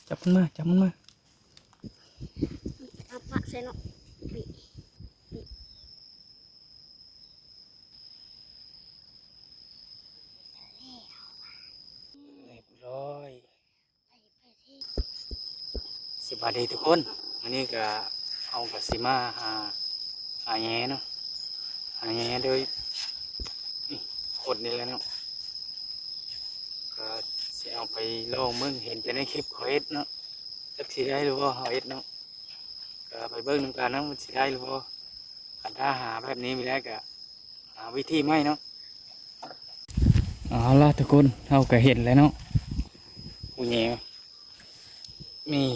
จับมันมาจับมันมาเอาปะใส่เนาะปีเรียบร้อยสวัสดีทุกคนวันนี้ก็เอากับสิมาหาแง่เนาะหาแง่โดยนี่ขดนี่แหละเนาะก็สิเอาไปลองมึงเห็นแต่ในคลิปเขาเอ็ดเนาะจักสิได้หรือว่าเขาเอ็ดเนาะก็ไปเบิ่งนำกันเนาะมันสิได้หรือว่าคันถ้าหาแบบนี้ไม่ได้ก็หาวิธีไม่เนาะเอาล่ะทุกคนเราก็เห็นแล้วเนาะหูแง่นี่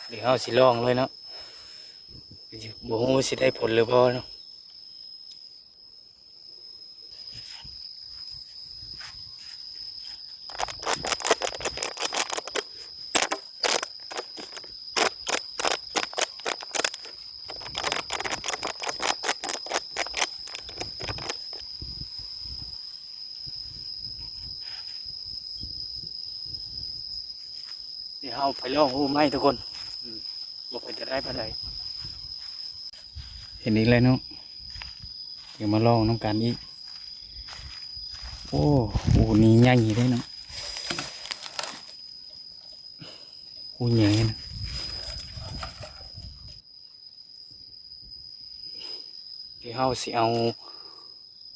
เดี๋ยวเราสิลองเลยเนาะบ่ฮู้สิได้ผลหรือบ่เนาะเดี๋ยวเราไปลองหูไหมทุกคนบ่เป็นจะได้ปานใดเห็นอีกแล้วเนาะเดี๋ยวมาลองน้ำกันอีกโอ้โหนี่ใหญ่ได้เนาะหูใหญ่นะเดี๋ยวเราสิเอา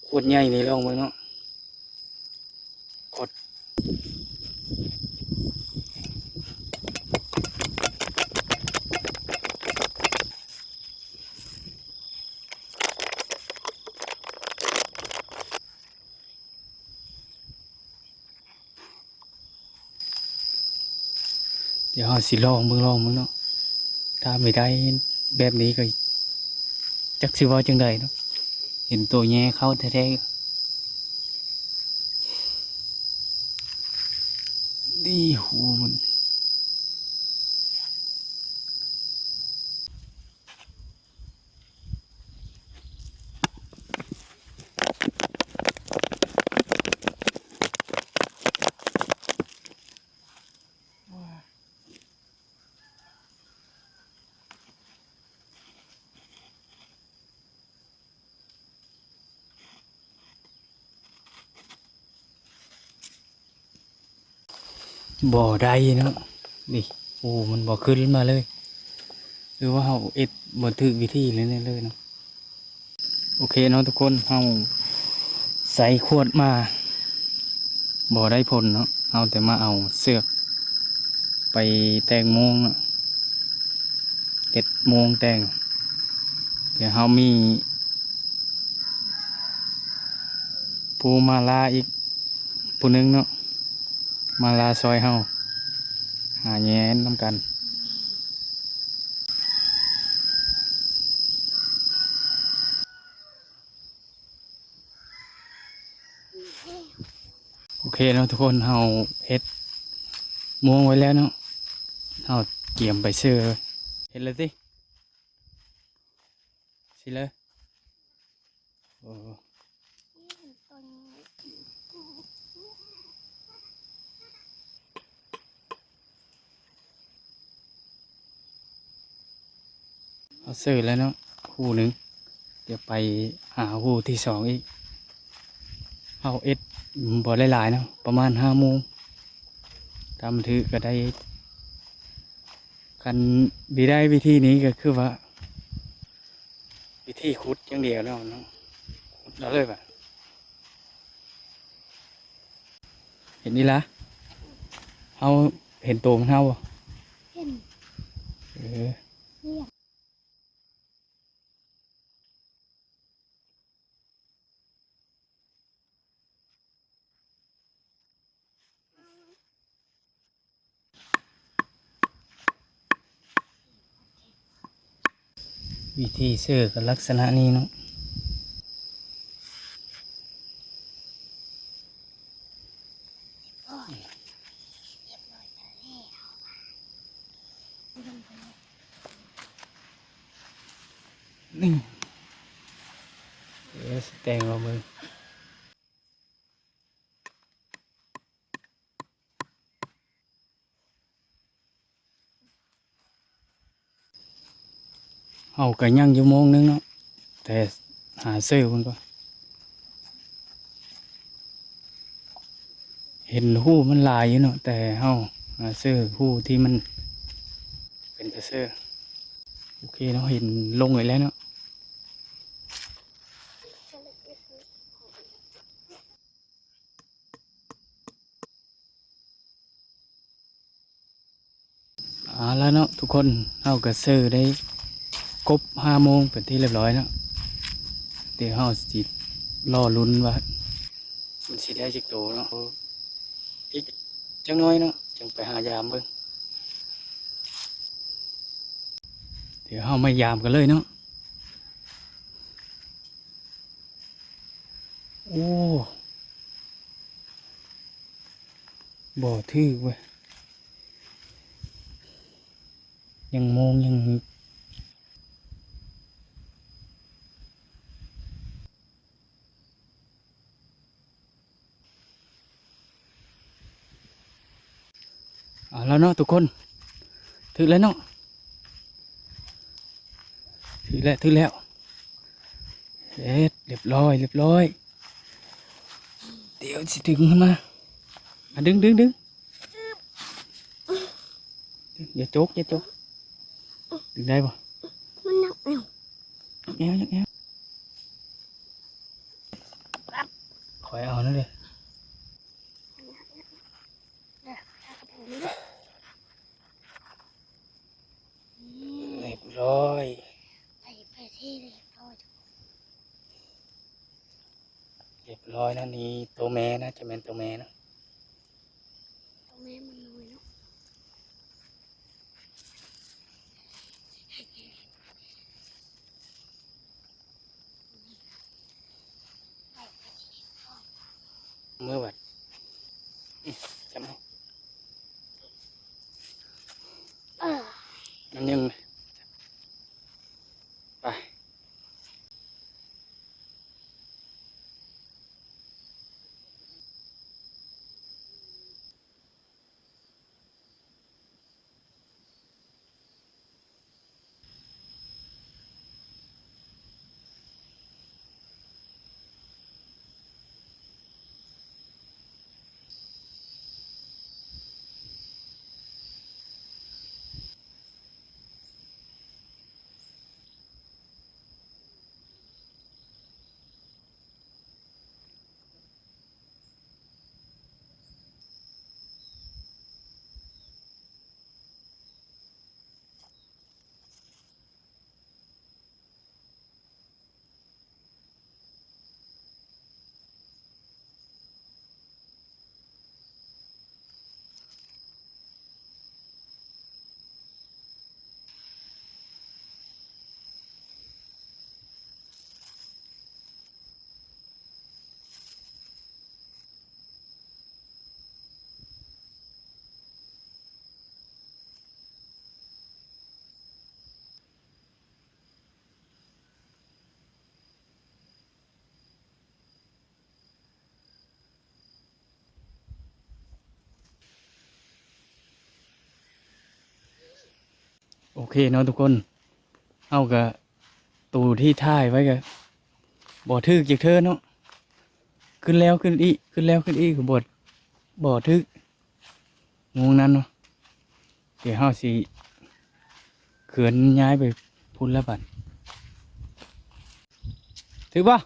ขวดใหญ่นี่ลองไว้เนาะกดเดี๋ยวเราสิลองมึงเนาะถ้าไม่ได้แบบนี้ก็จักสิว่าจังใดเนาะเห็นตัวแง่เข้าแท้ๆดีหูมันบ่ได้เนาะนี่โอ้มันบ่ขึ้นมาเลยหรือว่าเราเอ็ดบ่ถูกวิธีเลยเนี่ยเลยเนาะโอเคเนาะทุกคนเราใส่ขวดมาบ่ได้ผลเนาะเอาแต่มาเอาเสือกไปแต่งโมงอะเอ็ดโมงแต่งเดี๋ยวเรามีผู้มาลาอีกผู้หนึงเนาะมาลาซอยเฮาหาแย้นน้ำกันโอเคเนาะทุกคนเฮาเฮ็ดม่วงไว้แล้วเนาะเฮาเตรียมไปซื้อเห็นเลยสิสิเลยโอ้เอาซื้อแล้วเนาะคู่หนึ่งเดี๋ยวไปหาคู่ที่สองอีกเอาเอ็ดบ่หลายๆเนาะประมาณ5 โมงทำถือก็ได้กันดีได้วิธีนี้ก็คือว่าวิธีขุดอย่างเดียวแล้วเนาะขุดแล้วเลยแบบเห็นนี่ละเอาเห็นตัวมันเท่าบ่ เห็น เออ เนี่ย วิธีเสื้อกับลักษณะนี้เนาะนี่เดี๋ยวแต่งเอามือ เอาก็ยังอยู่โมงนึงเนาะแต่หาซื้อมันก็เห็นหู้มันหลายอยู่เนาะแต่เฮาหาซื้อหู้ที่มันเป็นตะซื้อโอเคเนาะเห็นลงเลยแล้วเนาะแล้วเนาะทุกคนเฮาก็ซื้อได้ครบ5 โมงเป็นที่เรียบร้อยเนาะเดี๋ยวเฮาสิรอลุ้นว่ามันสิได้จักโตเนาะอีกจังน้อยเนาะจังไปหายามเบิ่งเดี๋ยวเฮามายามกันเลยเนาะโอ้บ่ถือเว้ยยังโมงยังแล้วเนาะทุกคนถือแล้วเนาะถือแล้วเรียบร้อยเดี๋ยวสิดึงขึ้นมาดึงอย่าโจกดึงได้ป่ะ มันหนักเนาะ แง้วคอยเอานั่นเลยเรียบร้อย ไปที่เรียบร้อย นะนี่ตัวแม่นะจะเป็นตัวแม่นะ ตรงนี้มันน้อยเนาะเมื่อวัดจำเอา เออ มันยังไปโอเคเนาะทุกคนเอากับตูที่ท่ายไว้กับบ่อทึกจากเธอเนาะขึ้นแล้วขึ้นอีกคือบบ่อทึกงูนั้นเนาะเดี๋ยวเฮาสิเขื่อนย้ายไปพุ่นแล้วบัดถือป่ะ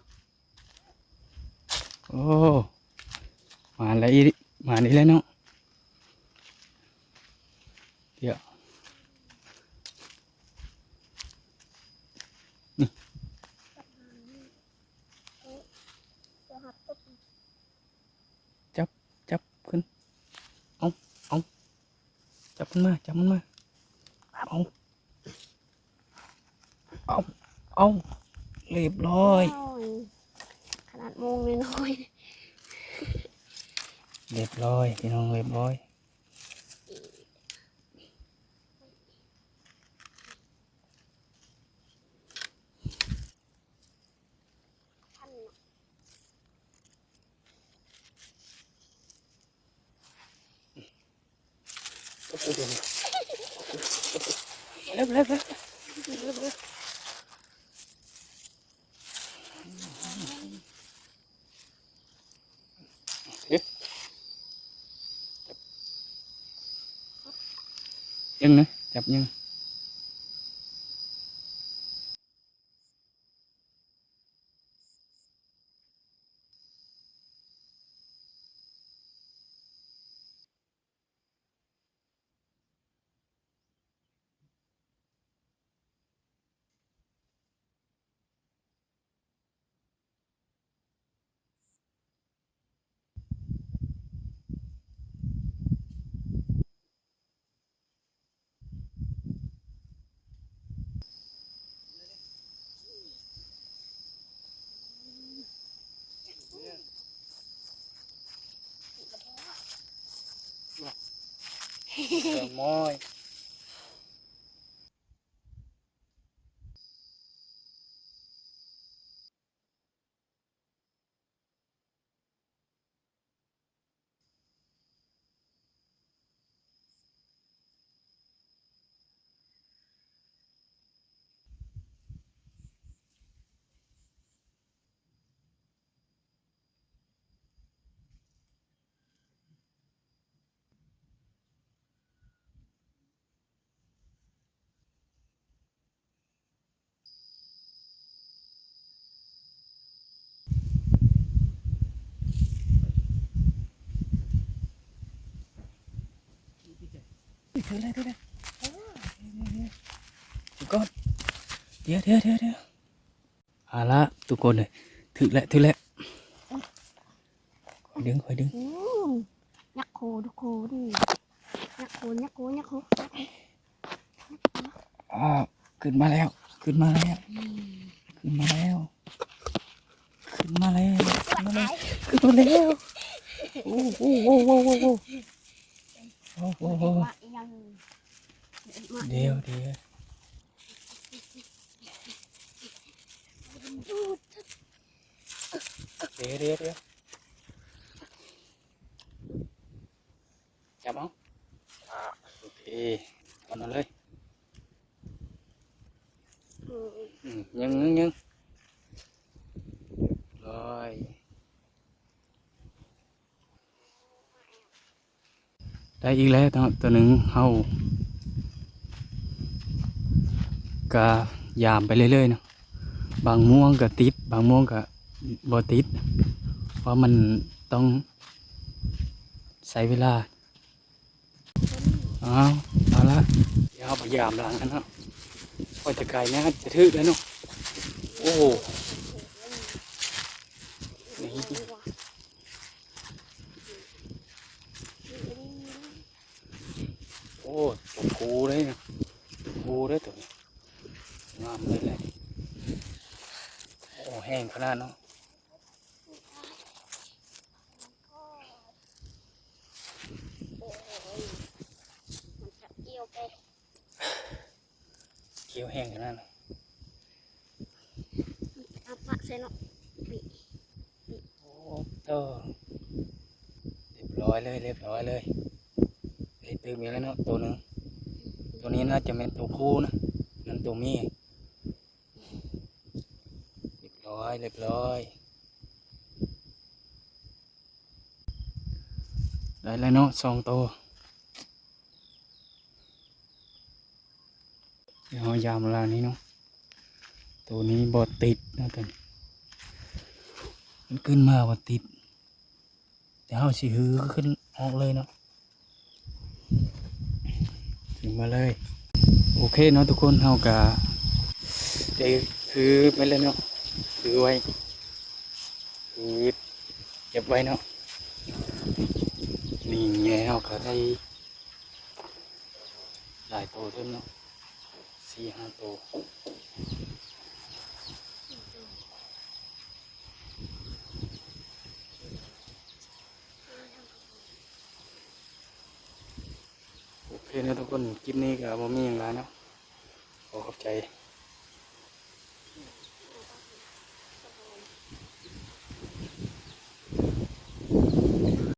โอ้มาแล้วอีมานี่แล้วเนาะเดี๋ยวจับขึ้นเอาจับมันมาเอาเรียบร้อย ขนาดโมงน้อย เรียบร้อยพี่น้องเรียบร้อยเร็ว ยังนะจับยัง มอยถือเลยถือเลยทุกคนเดี๋ยวเอาละทุกคนเลยถือแล้วคอยดึง ยักษ์โคทุกคนยักษ์โคอ่าขึ้นมาแล้วขึ้นมาแล้วขึ้นมาแล้วขึ้นมาแล้วโอ้โหเดี๋ยวเดี๋ยวจับเอาโอเคเอามาเลยยังลอยได้อีกแล้วตัวหนึ่งเฮากะยามไปเรื่อยๆเนาะบางม่วงก็ติดบางม่วงก็บ่ติดเพราะมันต้องใช้เวลาเอาละเดี๋ยวเอาพยายามหลังกันเนาะพอจะไกลนะจะทึกแล้วเนาะโอ้นี่โอ้ตัวกูเลยนะกูเลยตัวนี้งามเลยโอ้แห้งขนาดเนาะเขียวแห้งขนาดเนาะ ปักใส่เนาะ โอ้เออเรียบร้อยเลยได้ตื่นมีแล้วเนาะตัวหนึ่งตัวนี้น่าจะเป็นตัวผู้นะนั่นตัวเมียเรียบร้อยได้แล้วเนาะสองตัวเดี๋ยวยามเวลานี้เนาะตัวนี้บอดติดนะตัวนี้มันขึ้นมาบอดติดเดี๋ยวเอาสิฮือขึ้นออกเลยเนาะขึ้นมาเลยโอเคเนาะทุกคนเฮากะได้คือไปเลยเนาะคือไว้คือเก็บไว้เนาะนี่แง่เฮาก็ได้หลายตัวเท่าเนาะ4-5ตัวโอเคนะทุกคนคลิปนี้ก็บ่มีอย่างไรเนาะขอขอบใจ